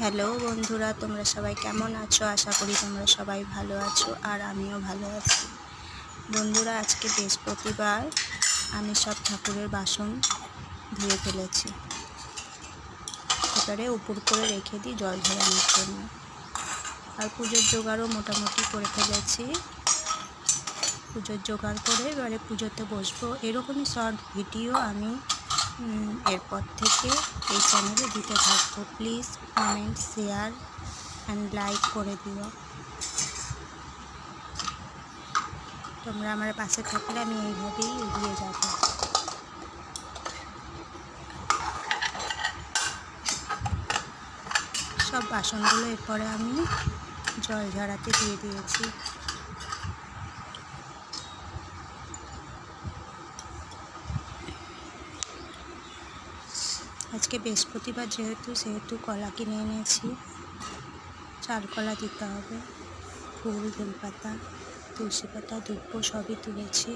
Hello বন্ধুরা, তোমরা সবাই কেমন আছো? আশা করি তোমরা সবাই ভালো আছো আর আমিও ভালো আছি। বন্ধুরা, আজকে বৃহস্পতিবার, আমি সব ঠাকুরের বাসন ধুয়ে ফেলেছি। এবারে উপর করে রেখে দিই জল ঝরানোর জন্য। আর পুজোর জোগাড়ও মোটামুটি করে ফেলেছি। পুজোর জোগাড় করে এবারে পুজোতে বসবো। এরকমই শর্ট ভিডিও আমি এরপর থেকে এই চ্যানেলে দিতে থাকবো। Please comment, share and like করে দিও। তোমরা আমার পাশে থাকলে আমি এইভাবেই এগিয়ে যাব। সব বাসনগুলো এরপরে আমি জল ঝরাতে দিয়ে দিয়েছি। আজকে বৃহস্পতিবার সেহেতু কলা কিনে এনেছি। চাল কলা দিতে হবে। ফুল, বেলপাতা, তুলসী পাতা, ধূপ সবই তুলেছি।